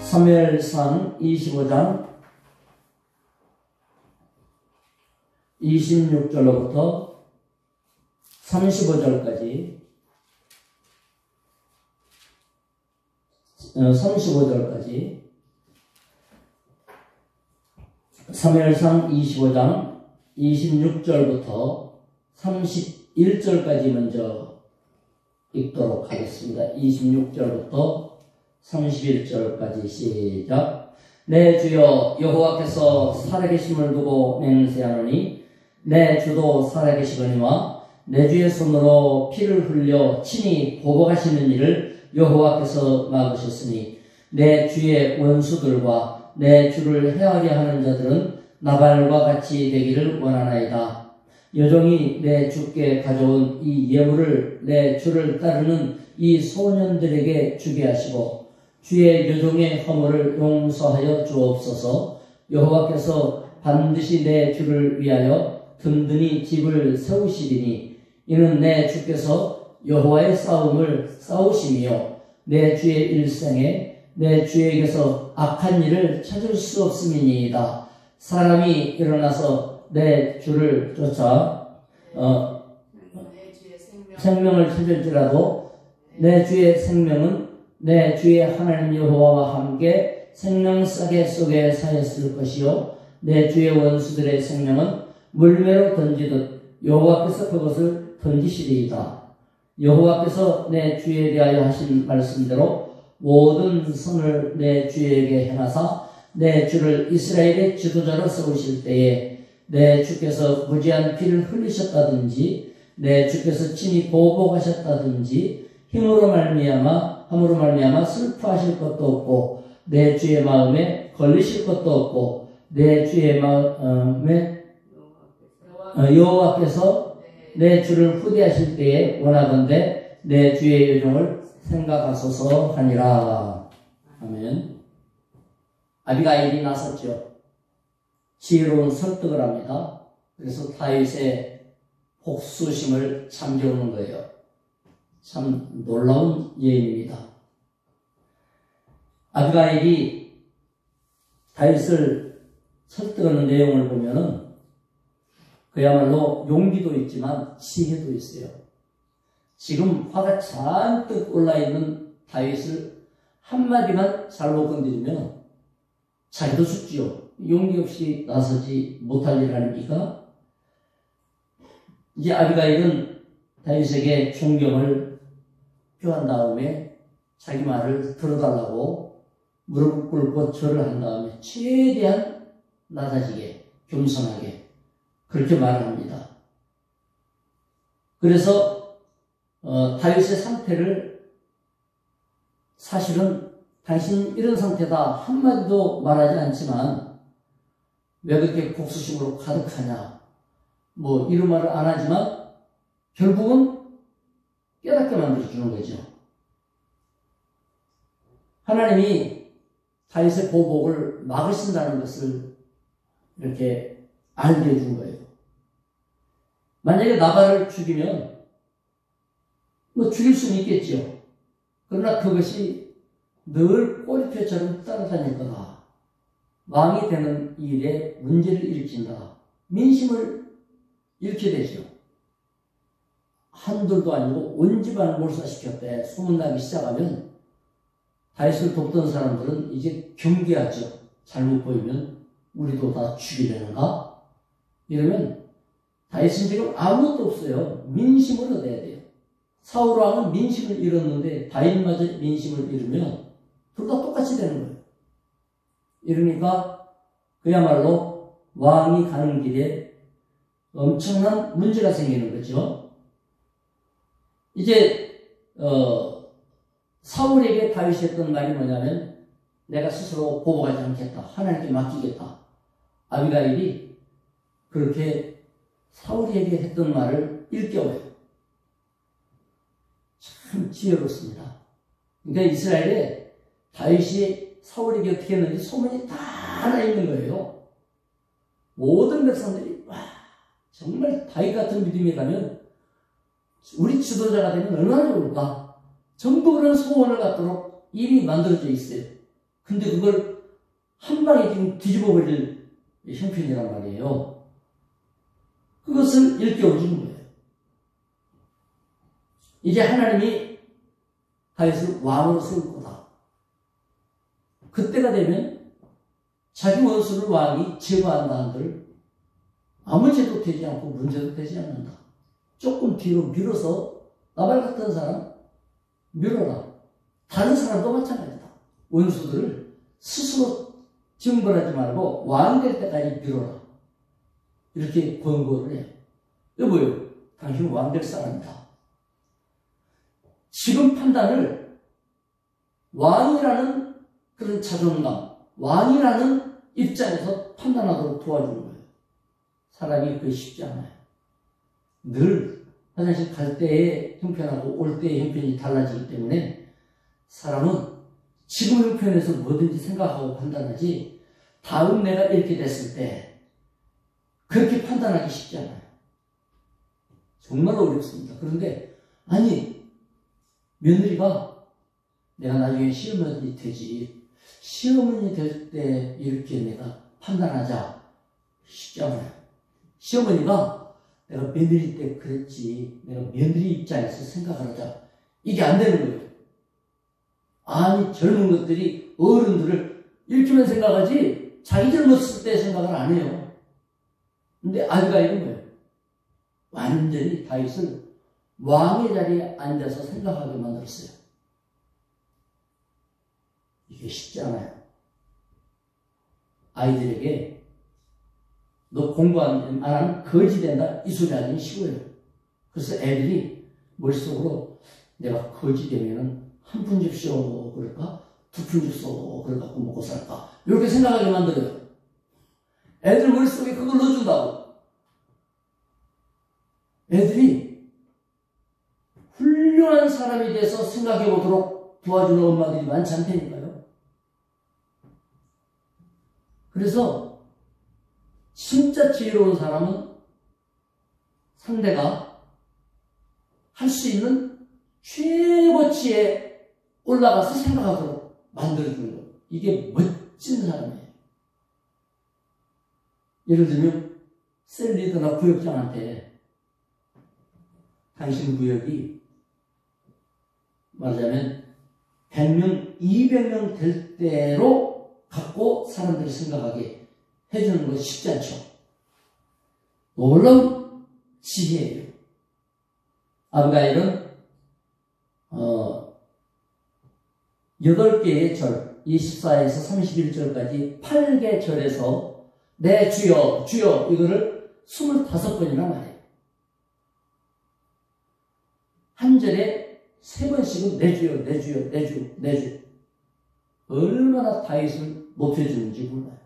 사무엘상 25장 26절로부터 35절까지 35절까지 사무엘상 25장 26절부터 31절까지 먼저 읽도록 하겠습니다. 26절부터 31절까지 시작. 내 주여 여호와께서 살아계심을 두고 맹세하노니 내 주도 살아계시거니와 내 주의 손으로 피를 흘려 친히 보복하시는 일을 여호와께서 막으셨으니 내 주의 원수들과 내 주를 해하려 하는 자들은 나발과 같이 되기를 원하나이다. 여종이 내 주께 가져온 이 예물을 내 주를 따르는 이 소년들에게 주게 하시고 주의 여종의 허물을 용서하여 주옵소서. 여호와께서 반드시 내 주를 위하여 든든히 집을 세우시리니 이는 내 주께서 여호와의 싸움을 싸우시며 내 주의 일생에 내 주에게서 악한 일을 찾을 수 없음이니이다. 사람이 일어나서 내 주를 쫓아 생명을 찾을지라도 내 주의 생명은 내 주의 하나님 여호와와 함께 생명싸개 속에 사였을 것이요 내 주의 원수들의 생명은 물매로 던지듯 여호와께서 그것을 던지시리이다. 여호와께서 내 주에 대하여 하신 말씀대로 모든 선을 내 주에게 행하사 내 주를 이스라엘의 지도자로 세우실 때에 내 주께서 무지한 피를 흘리셨다든지 내 주께서 친히 보복하셨다든지 함으로 말미암아 슬퍼하실 것도 없고 내 주의 마음에 걸리실 것도 없고 내 주의 마음에 여호와께서 내 주를 후대하실 때에 원하건대 내 주의 여종을 생각하소서 하니라. 아멘. 아비가일이 나섰죠. 지혜로운 설득을 합니다. 그래서 다윗의 복수심을 잠재우는 거예요. 참 놀라운 예입니다. 아비가일이 다윗을 설득하는 내용을 보면은 그야말로 용기도 있지만 지혜도 있어요. 지금 화가 잔뜩 올라있는 다윗을 한마디만 잘못 건드리면 자기도 죽지요. 용기 없이 나서지 못할 일 아닙니까? 이제 아비가일은 다윗에게 존경을 표한 다음에 자기 말을 들어달라고 무릎을 꿇고 절을 한 다음에 최대한 낮아지게 겸손하게 그렇게 말을 합니다. 그래서 다윗의 상태를 사실은 당신 이런 상태다 한마디도 말하지 않지만 왜 그렇게 복수심으로 가득하냐 뭐 이런 말을 안 하지만 결국은 깨닫게 만들어주는 거죠. 하나님이 다윗의 보복을 막으신다는 것을 이렇게 알게 해준 거예요. 만약에 나발을 죽이면 뭐 죽일 수는 있겠죠. 그러나 그것이 늘 꼬리표처럼 따라다닐 거다. 왕이 되는 일에 문제를 일으킨다. 민심을 잃게 되죠. 한둘도 아니고 온 집안을 몰살시켰대. 소문나기 시작하면 다윗을 돕던 사람들은 이제 경계하죠. 잘못 보이면 우리도 다 죽이려는가? 이러면 다윗은 지금 아무것도 없어요. 민심을 얻어야 돼요. 사울 왕은 민심을 잃었는데 다윗마저 민심을 잃으면 둘 다 똑같이 되는 거예요. 이러니까 그야말로 왕이 가는 길에 엄청난 문제가 생기는 거죠. 이제 사울에게 다윗이 했던 말이 뭐냐면 내가 스스로 보복하지 않겠다. 하나님께 맡기겠다. 아비가일이 그렇게 사울에게 했던 말을 일깨워요. 참 지혜롭습니다. 그러니까 이스라엘에 다윗이 사울에게 어떻게 했는지 소문이 다 나 있는 거예요. 모든 백성들이 와 정말 다윗 같은 믿음이라면 우리 지도자가 되면 얼마나 좋을까? 전부 그런 소원을 갖도록 이미 만들어져 있어요. 근데 그걸 한 방에 지금 뒤집어 버릴 형편이란 말이에요. 그것을 일깨워주는 거예요. 이제 하나님이 다윗을 왕으로 세울 거다. 그때가 되면 자기 원수를 왕이 제거한다 한들 아무 죄도 되지 않고 문제도 되지 않는다. 조금 뒤로 밀어서 나발 같은 사람 밀어라. 다른 사람도 마찬가지다. 원수들을 스스로 증벌하지 말고 왕 될 때까지 밀어라. 이렇게 권고를 해요. 여보요, 당신은 왕 될 사람이다. 지금 판단을 왕이라는 그런 자존감, 왕이라는 입장에서 판단하도록 도와주는 거예요. 사람이 그게 쉽지 않아요. 늘 화장실 갈 때의 형편하고 올 때의 형편이 달라지기 때문에 사람은 지금 형편에서 뭐든지 생각하고 판단하지 다음 내가 이렇게 됐을 때 그렇게 판단하기 쉽지 않아요. 정말 어렵습니다. 그런데 아니 며느리가 내가 나중에 시어머니 되지 시어머니 될 때 이렇게 내가 판단하자 쉽지 않아요. 시어머니가 내가 며느리 때 그랬지 내가 며느리 입장에서 생각을 하자 이게 안 되는 거예요. 아니 젊은 것들이 어른들을 이렇게만 생각하지 자기 젊었을 때 생각을 안 해요. 근데 아비가일은 거예요. 완전히 다윗을 왕의 자리에 앉아서 생각하게 만들었어요. 이게 쉽지 않아요. 아이들에게 너 공부 안 하면 거지 된다 이 소리 하기는 쉬워요. 그래서 애들이 머릿속으로 내가 거지 되면은 한 푼 줍쇼 그럴까? 두 푼 줍쇼 그래 갖고 먹고 살까? 이렇게 생각하게 만들어요. 애들 머릿속에 그걸 넣어준다고. 애들이 훌륭한 사람이 돼서 생각해 보도록 도와주는 엄마들이 많지 않다니까요. 그래서 진짜 지혜로운 사람은 상대가 할 수 있는 최고치에 올라가서 생각하도록 만들어주는 거예요. 이게 멋진 사람이에요. 예를 들면 셀 리더나 구역장한테 당신 구역이 말하자면 100명, 200명 될 대로 갖고 사람들이 생각하게 해주는 건 쉽지 않죠. 놀라운 지혜예요. 아비가일은 8개의 절, 24에서 31절까지 8개 절에서 내 주여, 주여 이거를 25번이나 말해요. 한 절에 3번씩은 내 주여, 내 주여, 내 주, 내 주. 얼마나 다윗을 높여주는지 몰라요.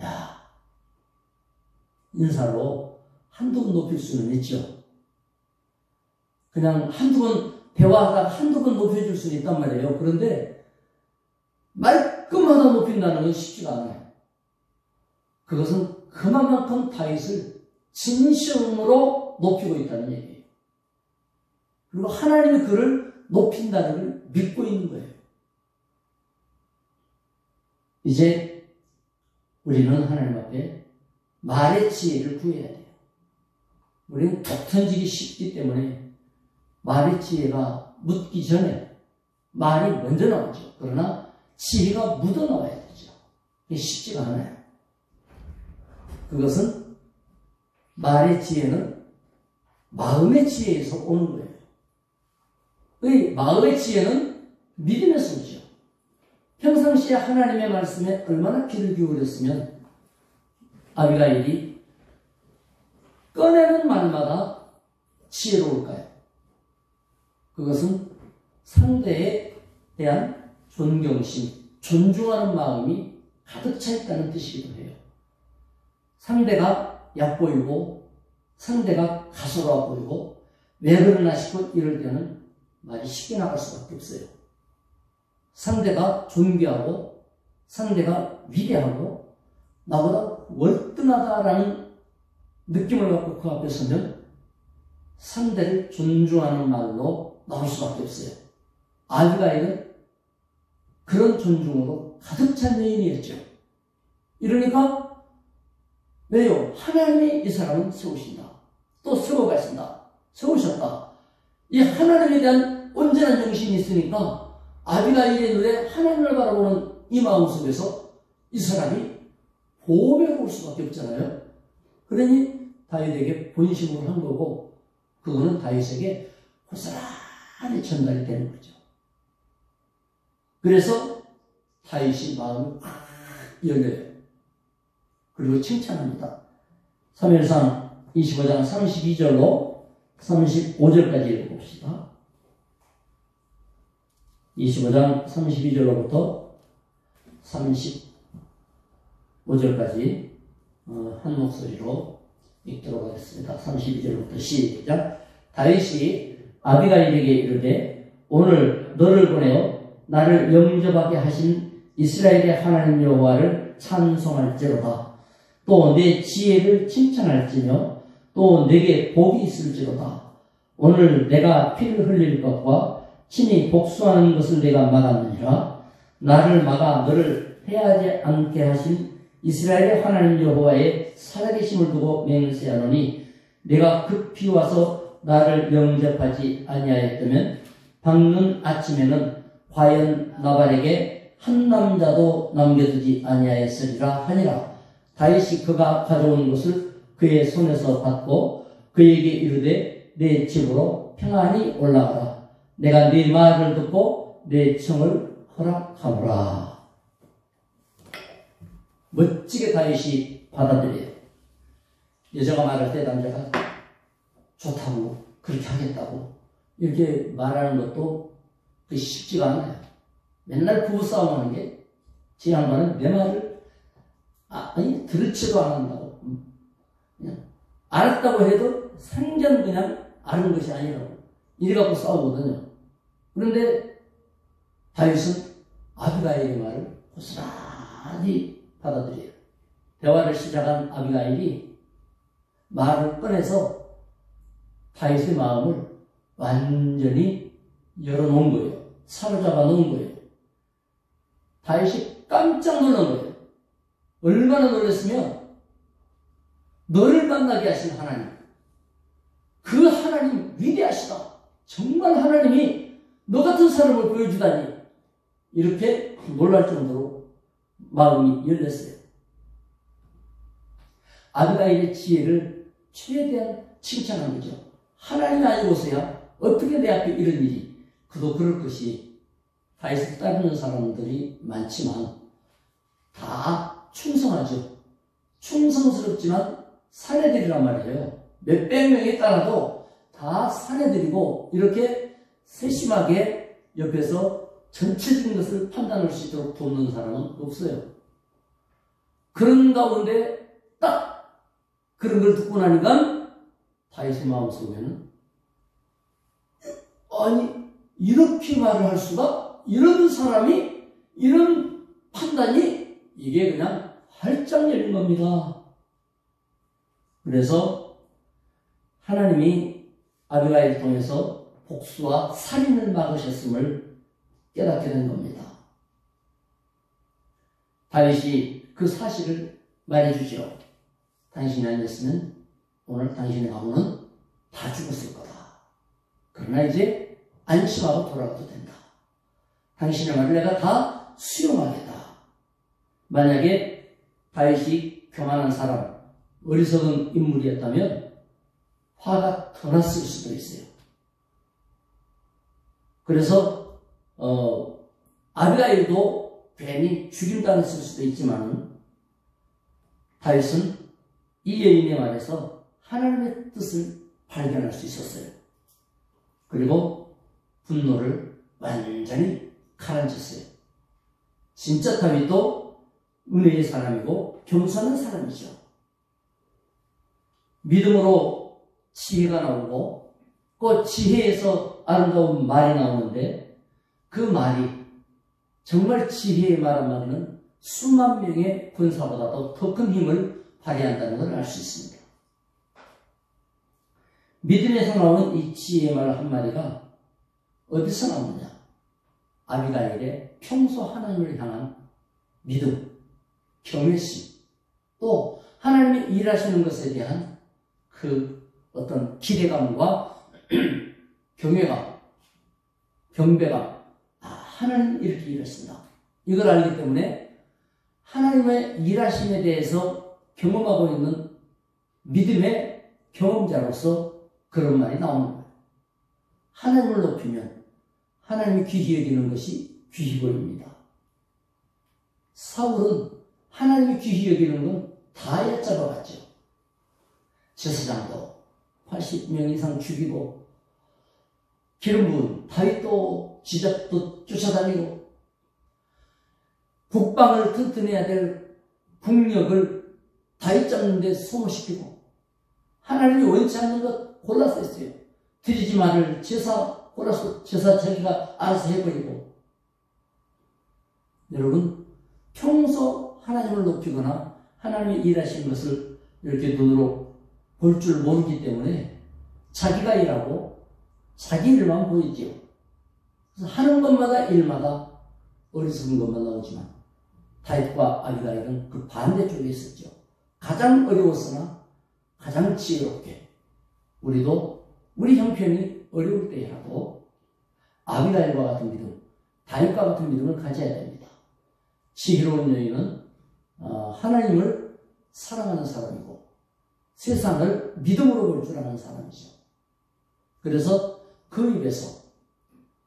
야, 인사로 한두 번 높일 수는 있죠. 그냥 한두 번 대화하다가 한두 번 높여줄 수는 있단 말이에요. 그런데 말끔하다 높인다는 건 쉽지가 않아요. 그것은 그만큼 다윗을 진심으로 높이고 있다는 얘기예요. 그리고 하나님이 그를 높인다는 걸 믿고 있는 거예요. 이제 우리는 하나님 앞에 말의 지혜를 구해야 돼요. 우리는 툭 던지기 쉽기 때문에 말의 지혜가 묻기 전에 말이 먼저 나오죠. 그러나 지혜가 묻어나와야 되죠. 이게 쉽지가 않아요. 그것은 말의 지혜는 마음의 지혜에서 오는 거예요. 이 마음의 지혜는 믿음에서 오죠. 평상시에 하나님의 말씀에 얼마나 귀를 기울였으면 아비가일이 꺼내는 말마다 지혜로울까요? 그것은 상대에 대한 존경심, 존중하는 마음이 가득 차 있다는 뜻이기도 해요. 상대가 얕보이고 상대가 가소로워 보이고 왜 그러나 싶고 이럴 때는 말이 쉽게 나갈 수밖에 없어요. 상대가 존귀하고 상대가 위대하고 나보다 월등하다라는 느낌을 갖고 그 앞에 서면 상대를 존중하는 말로 나올 수밖에 없어요. 아비가일은 그런 존중으로 가득 찬 여인이었죠. 이러니까 왜요? 하나님이 이 사람은 세우신다. 또 세워가신다. 세우셨다. 이 하나님에 대한 온전한 정신이 있으니까 아비가일의 눈에 하나님을 바라보는 이 마음 속에서 이 사람이 보호를 볼 수밖에 없잖아요. 그러니 다윗에게 본심을 한 거고 그거는 다윗에게 고스란히 전달이 되는 거죠. 그래서 다윗이 마음이 팍 열려요. 그리고 칭찬합니다. 사무엘상 25장 32절로 35절까지 읽어봅시다. 25장 32절로부터 35절까지 한 목소리로 읽도록 하겠습니다. 32절부터 시작. 다윗이 아비가일에게 이르되 오늘 너를 보내어 나를 영접하게 하신 이스라엘의 하나님 여호와를 찬송할지로다. 또 내 지혜를 칭찬할지며 또 내게 복이 있을지로다. 오늘 내가 피를 흘릴 것과 친히 복수하는 것을 내가 막았느니라. 나를 막아 너를 해하지 않게 하신 이스라엘의 하나님 여호와의 살아계심을 두고 맹세하노니 내가 급히 와서 나를 영접하지 아니하였다면 밝는 아침에는 과연 나발에게 한 남자도 남겨두지 아니하였으리라 하니라. 다윗이 그가 가져온 것을 그의 손에서 받고 그에게 이르되 내 집으로 평안히 올라가라. 내가 네 말을 듣고 내 청을 허락하노라. 멋지게 다윗이 받아들여요. 여자가 말할 때 남자가 좋다고 그렇게 하겠다고 이렇게 말하는 것도 쉽지가 않아요. 맨날 부부싸움하는 게 제 양반은 내 말을 들지도 안 한다고. 그냥 알았다고 해도 생전 그냥 아는 것이 아니라고 이래갖고 싸우거든요. 그런데 다윗은 아비가일의 말을 고스란히 받아들여요. 대화를 시작한 아비가일이 말을 꺼내서 다윗의 마음을 완전히 열어놓은 거예요. 사로잡아 놓은 거예요. 다윗이 깜짝 놀란 거예요. 얼마나 놀랐으면 너를 만나게 하신 하나님, 그 하나님 위대하시다. 정말 하나님이 너 같은 사람을 보여주다니 이렇게 놀랄 정도로 마음이 열렸어요. 아비가일의 지혜를 최대한 칭찬한 거죠. 하나님이 아니고서야 어떻게 내 앞에 이런 일이. 그도 그럴 것이 다윗을 따르는 사람들이 많지만 다 충성하죠. 충성스럽지만 사내들이란 말이에요. 몇백 명이 따라도 다 사내들이고 이렇게 세심하게 옆에서 전체적인 것을 판단할 수 있도록 돕는 사람은 없어요. 그런 가운데 딱 그런 걸 듣고 나니까 다윗의 마음속에는 아니 이렇게 말을 할 수가? 이런 사람이 이런 판단이 이게 그냥 활짝 열린 겁니다. 그래서 하나님이 아비가일을 통해서 복수와 살인을 막으셨음을 깨닫게 된 겁니다. 다윗이 그 사실을 말해주죠. 당신이 아니었으면 오늘 당신의 가문은 다 죽었을 거다. 그러나 이제 안심하고 돌아가도 된다. 당신의 말을 내가 다 수용하겠다. 만약에 다윗이 교만한 사람, 어리석은 인물이었다면 화가 더 났을 수도 있어요. 그래서 아비가일도 괜히 죽임당했을 수도 있지만 다윗은 이 여인의 말에서 하나님의 뜻을 발견할 수 있었어요. 그리고 분노를 완전히 가라앉혔어요. 진짜 다윗도 은혜의 사람이고 겸손한 사람이죠. 믿음으로 지혜가 나오고 그 지혜에서 아름다운 말이 나오는데 그 말이 정말 지혜의 말 한마디는 수만 명의 군사보다도 더 큰 힘을 발휘한다는 걸 알 수 있습니다. 믿음에서 나오는 이 지혜의 말 한마디가 어디서 나오느냐? 아비가일의 평소 하나님을 향한 믿음, 경외심, 또 하나님이 일하시는 것에 대한 그 어떤 기대감과 경외감, 경배감, 하나님 이렇게 일하신다. 이걸 알기 때문에 하나님의 일하심에 대해서 경험하고 있는 믿음의 경험자로서 그런 말이 나오는 거예요. 하나님을 높이면 하나님이 귀히 여기는 것이 귀히 보입니다. 사울은 하나님이 귀히 여기는 건 다 얕잡아갔죠. 제사장도 80명 이상 죽이고 기름 부은 다윗도 지잡도 쫓아다니고 북방을 튼튼해야 될 국력을 다윗 잡는 데 소모시키고 하나님이 원치 않는 것 골라서 했어요. 드리지 말을 제사 골라서 제사 자기가 알아서 해버리고. 여러분, 평소 하나님을 높이거나 하나님이 일하시는 것을 이렇게 눈으로 볼 줄 모르기 때문에 자기가 일하고 자기 일만 보이지요. 그래서 하는 것마다 일마다 어리석은 것만 나오지만 다윗과 아비가일은 그 반대쪽에 있었죠. 가장 어려웠으나 가장 지혜롭게 우리도 우리 형편이 어려울 때라도 아비가일과 같은 믿음, 다윗과 같은 믿음을 가져야 됩니다. 지혜로운 여인은 하나님을 사랑하는 사람이고 세상을 믿음으로 볼 줄 아는 사람이죠. 그래서 그 입에서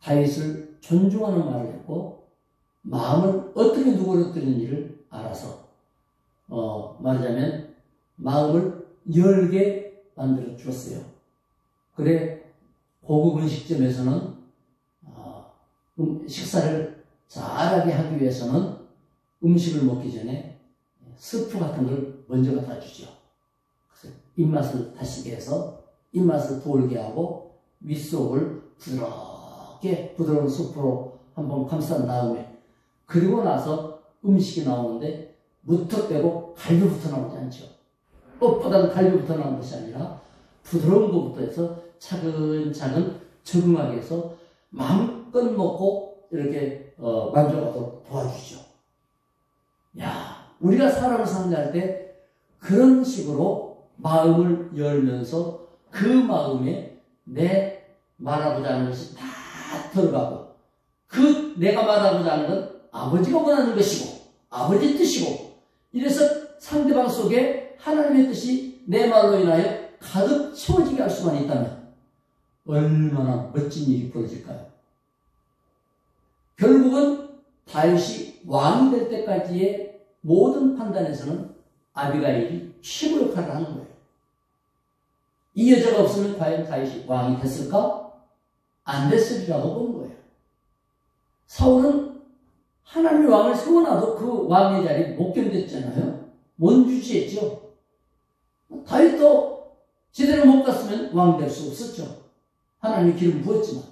다윗을 존중하는 말을 했고 마음을 어떻게 누그러뜨리는지를 알아서 말하자면 마음을 열게 만들어 주었어요. 그래 고급 음식점에서는 식사를 잘하게 하기 위해서는 음식을 먹기 전에 스프 같은 걸 먼저 갖다 주죠. 그래서 입맛을 다시게 해서 입맛을 돌게 하고 윗속을 부드럽게 부드러운 스프로 한번 감싼 다음에 그리고 나서 음식이 나오는데 무턱대고 갈비부터 나오지 않죠. 뻣뻣한 갈비부터 나오는 것이 아니라 부드러운 것부터 해서 차근차근 적응하게 해서 마음껏 먹고 이렇게 만족하도록 도와주죠. 야, 우리가 사람을 상대할 때 그런 식으로 마음을 열면서 그 마음에 내 말하고자 하는 것이 다 들어가고 그 내가 말하고자 하는 건 아버지가 원하는 것이고 아버지 뜻이고 이래서 상대방 속에 하나님의 뜻이 내 말로 인하여 가득 채워지게 할 수만 있다면 얼마나 멋진 일이 벌어질까요? 결국은 다윗이 왕이 될 때까지의 모든 판단에서는 아비가일이 최고 역할을 하는 거예요. 이 여자가 없으면 과연 다윗이 왕이 됐을까? 안 됐으리라고 보는 거예요. 사울은 하나님의 왕을 세워놔도 그 왕의 자리에 못 견뎠잖아요. 못 유지했죠. 다윗도 제대로 못 갔으면 왕이 될 수 없었죠. 하나님이 기름 부었지만.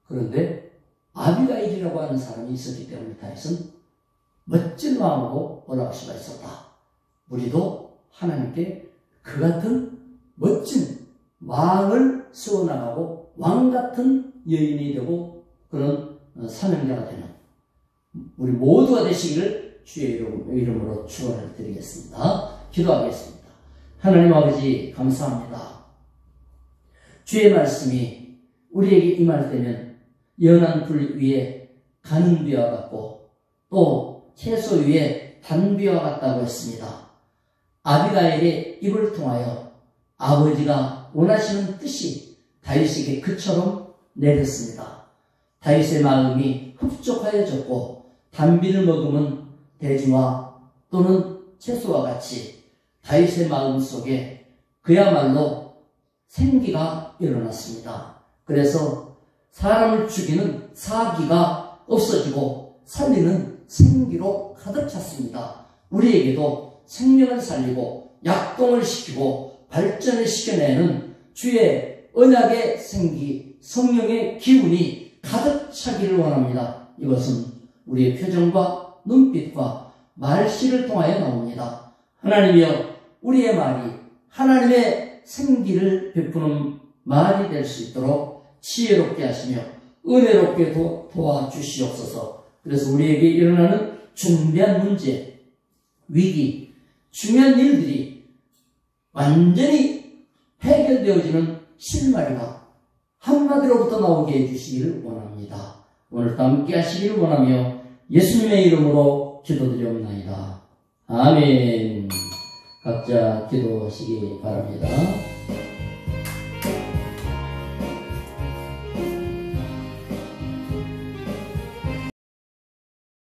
그런데 아비가일이라고 하는 사람이 있었기 때문에 다윗은 멋진 왕으로 올라갈 수가 있었다. 우리도 하나님께 그 같은 멋진 왕을 세워나가고 왕 같은 여인이 되고 그런 사명자가 되는 우리 모두가 되시기를 주의 이름으로 축원을 드리겠습니다. 기도하겠습니다. 하나님 아버지 감사합니다. 주의 말씀이 우리에게 임할 때면 연한 불 위에 가는 비와 같고 또 채소 위에 단비와 같다고 했습니다. 아비가일의 입을 통하여 아버지가 원하시는 뜻이 다윗에게 그처럼 내렸습니다. 다윗의 마음이 흡족하여졌고 단비를 먹으면 돼지와 또는 채소와 같이 다윗의 마음 속에 그야말로 생기가 일어났습니다. 그래서 사람을 죽이는 사기가 없어지고 살리는 생기로 가득 찼습니다. 우리에게도 생명을 살리고 약동을 시키고 발전을 시켜내는 주의 언약의 생기, 성령의 기운이 가득 차기를 원합니다. 이것은 우리의 표정과 눈빛과 말씨를 통하여 나옵니다. 하나님이여, 우리의 말이 하나님의 생기를 베푸는 말이 될 수 있도록 지혜롭게 하시며 은혜롭게 도와주시옵소서. 그래서 우리에게 일어나는 중대한 문제, 위기, 중요한 일들이 완전히 해결되어지는 실마리가 한마디로부터 나오게 해주시기를 원합니다. 오늘도 함께 하시기를 원하며 예수님의 이름으로 기도드리옵나이다. 아멘. 각자 기도하시기 바랍니다.